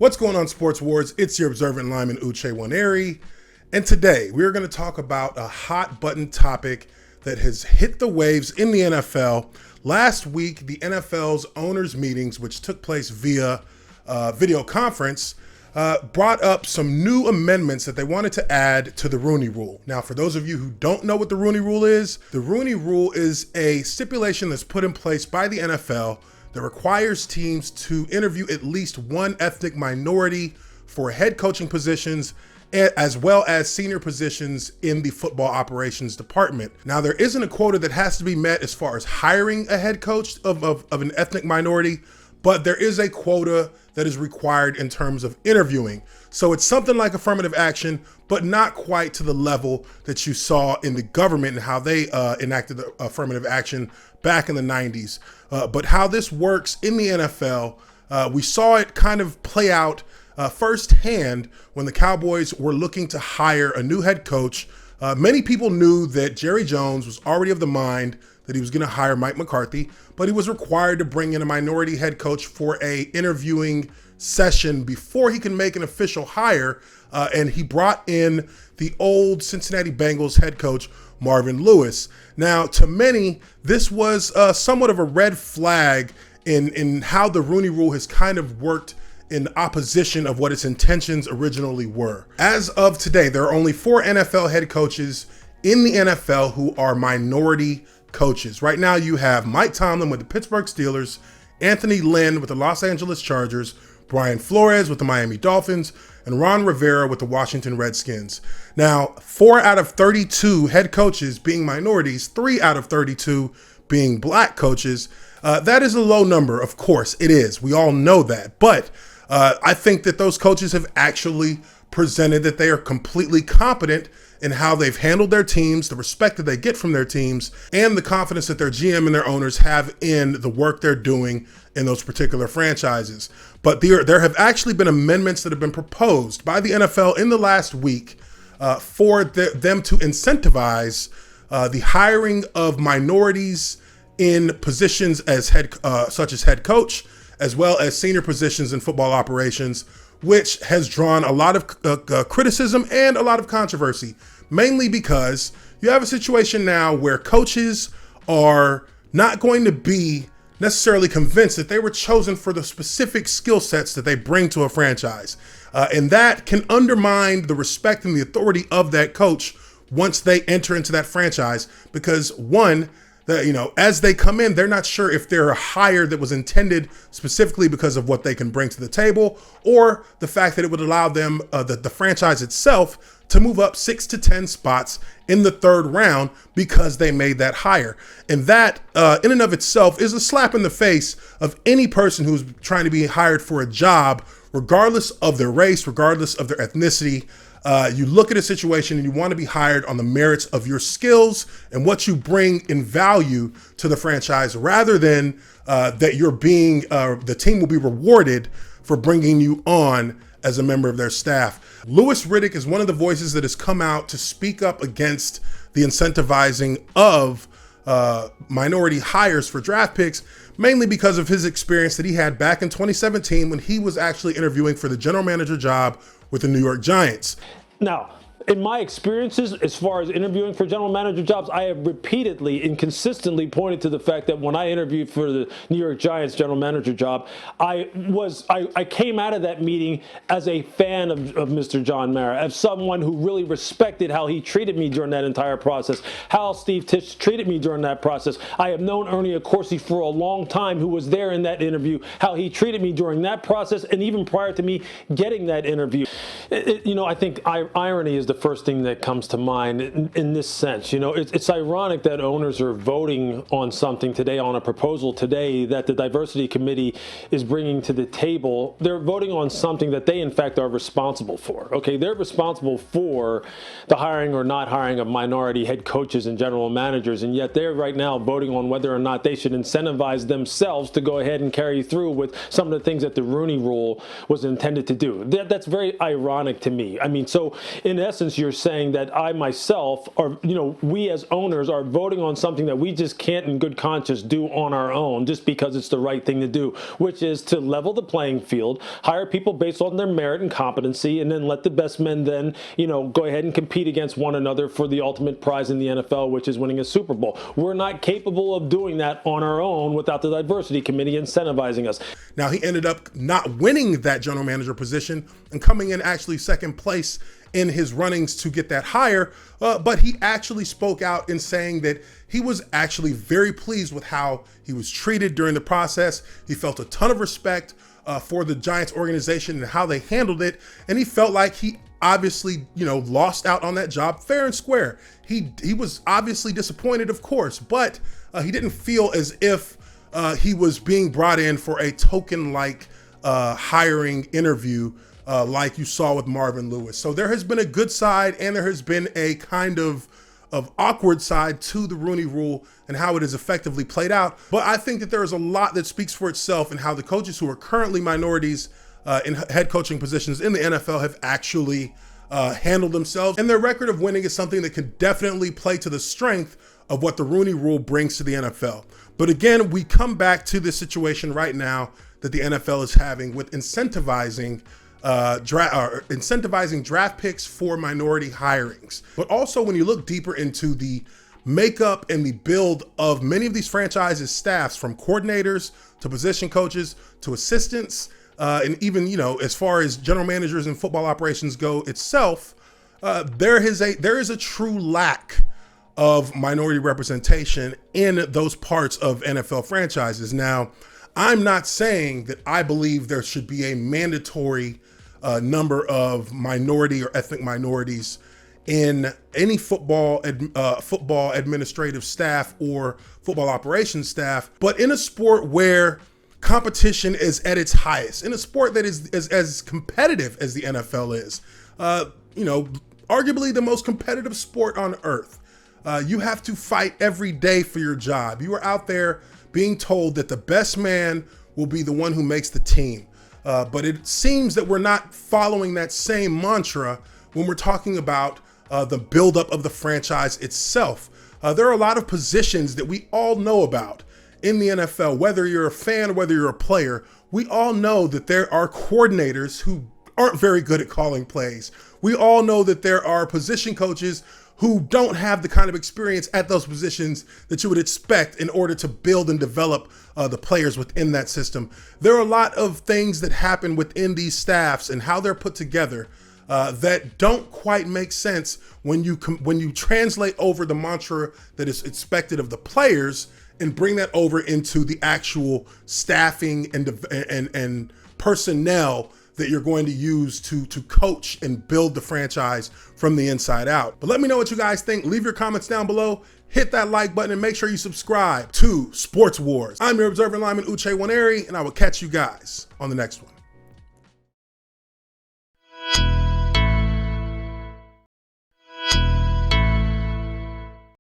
What's going on, Sports Wars? It's your observant lineman, Uche Waneri. And today, we're going to talk about a hot button topic that has hit the waves in the NFL. Last week, the NFL's owners' meetings, which took place via video conference, brought up some new amendments that they wanted to add to the Rooney Rule. Now, for those of you who don't know what the Rooney Rule is, the Rooney Rule is a stipulation that's put in place by the NFL that requires teams to interview at least one ethnic minority for head coaching positions, as well as senior positions in the football operations department. Now, there isn't a quota that has to be met as far as hiring a head coach of an ethnic minority, but there is a quota that is required in terms of interviewing. So it's something like affirmative action, but not quite to the level that you saw in the government and how they enacted the affirmative action back in the 90s. But how this works in the NFL, we saw it kind of play out firsthand when the Cowboys were looking to hire a new head coach. Many people knew that Jerry Jones was already of the mind that he was going to hire Mike McCarthy, but he was required to bring in a minority head coach for a interviewing session before he can make an official hire. And he brought in the old Cincinnati Bengals head coach, Marvin Lewis. Now, to many, this was somewhat of a red flag in how the Rooney Rule has kind of worked in opposition of what its intentions originally were. As of today, there are only 4 NFL head coaches in the NFL who are minority coaches. Right now, you have Mike Tomlin with the Pittsburgh Steelers, Anthony Lynn with the Los Angeles Chargers, Brian Flores with the Miami Dolphins, and Ron Rivera with the Washington Redskins. Now, 4 out of 32 head coaches being minorities, 3 out of 32 being black coaches. That is a low number, of course, it is. We all know that. But I think that those coaches have actually presented that they are completely competent in how they've handled their teams, the respect that they get from their teams, and the confidence that their GM and their owners have in the work they're doing in those particular franchises. But there have actually been amendments that have been proposed by the NFL in the last week for them to incentivize the hiring of minorities in positions as such as head coach, as well as senior positions in football operations, which has drawn a lot of criticism and a lot of controversy, mainly because you have a situation now where coaches are not going to be necessarily convinced that they were chosen for the specific skill sets that they bring to a franchise. And that can undermine the respect and the authority of that coach once they enter into that franchise, because one, as they come in, they're not sure if they're a hire that was intended specifically because of what they can bring to the table, or the fact that it would allow them, the franchise itself, to move up 6 to 10 spots in the 3rd round because they made that hire. And that, in and of itself, is a slap in the face of any person who's trying to be hired for a job, regardless of their race, regardless of their ethnicity. You look at a situation and you want to be hired on the merits of your skills and what you bring in value to the franchise, rather than that you're being, the team will be rewarded for bringing you on as a member of their staff. Louis Riddick is one of the voices that has come out to speak up against the incentivizing of minority hires for draft picks, mainly because of his experience that he had back in 2017 when he was actually interviewing for the general manager job with the New York Giants. Now, in my experiences, as far as interviewing for general manager jobs, I have repeatedly and consistently pointed to the fact that when I interviewed for the New York Giants general manager job, I came out of that meeting as a fan of Mr. John Mara, as someone who really respected how he treated me during that entire process, how Steve Tisch treated me during that process. I have known Ernie Accorsi for a long time, who was there in that interview, how he treated me during that process, and even prior to me getting that interview. I think irony is the first thing that comes to mind in this sense. It's ironic that owners are voting on something today, on a proposal today that the diversity committee is bringing to the table. They're voting on something that they in fact are responsible for. Okay, they're responsible for the hiring or not hiring of minority head coaches and general managers, and yet they're right now voting on whether or not they should incentivize themselves to go ahead and carry through with some of the things that the Rooney Rule was intended to do. That's very ironic to me. I mean, so in essence, essence, you're saying that I myself, or we as owners are voting on something that we just can't in good conscience do on our own just because it's the right thing to do, which is to level the playing field, hire people based on their merit and competency, and then let the best men then, go ahead and compete against one another for the ultimate prize in the NFL, which is winning a Super Bowl. We're not capable of doing that on our own without the diversity committee incentivizing us. Now, he ended up not winning that general manager position and coming in actually second place in his runnings to get that hire, but he actually spoke out in saying that he was actually very pleased with how he was treated during the process. He felt a ton of respect for the Giants organization and how they handled it, and he felt like he obviously, lost out on that job fair and square. He was obviously disappointed, of course, but he didn't feel as if he was being brought in for a token-like hiring interview like you saw with Marvin Lewis. So there has been a good side and there has been a kind of awkward side to the Rooney Rule and how it has effectively played out. But I think that there is a lot that speaks for itself in how the coaches who are currently minorities in head coaching positions in the NFL have actually handled themselves. And their record of winning is something that can definitely play to the strength of what the Rooney Rule brings to the NFL. But again, we come back to this situation right now that the NFL is having with incentivizing draft picks for minority hirings. But also when you look deeper into the makeup and the build of many of these franchises' staffs, from coordinators to position coaches to assistants, and even, as far as general managers and football operations go itself, there is a true lack of minority representation in those parts of NFL franchises. Now, I'm not saying that I believe there should be a mandatory number of minority or ethnic minorities in any football administrative staff or football operations staff, but in a sport where competition is at its highest, in a sport that is as competitive as the NFL is, arguably the most competitive sport on earth. You have to fight every day for your job. You are out there being told that the best man will be the one who makes the team. But it seems that we're not following that same mantra when we're talking about the buildup of the franchise itself. There are a lot of positions that we all know about in the NFL, whether you're a fan or whether you're a player. We all know that there are coordinators who aren't very good at calling plays. We all know that there are position coaches who don't have the kind of experience at those positions that you would expect in order to build and develop the players within that system. There are a lot of things that happen within these staffs and how they're put together that don't quite make sense when you translate over the mantra that is expected of the players and bring that over into the actual staffing and personnel that you're going to use to coach and build the franchise from the inside out. But let me know what you guys think. Leave your comments down below. Hit that like button and make sure you subscribe to Sports Wars. I'm your observant lineman, Uche Nwaneri, and I will catch you guys on the next one.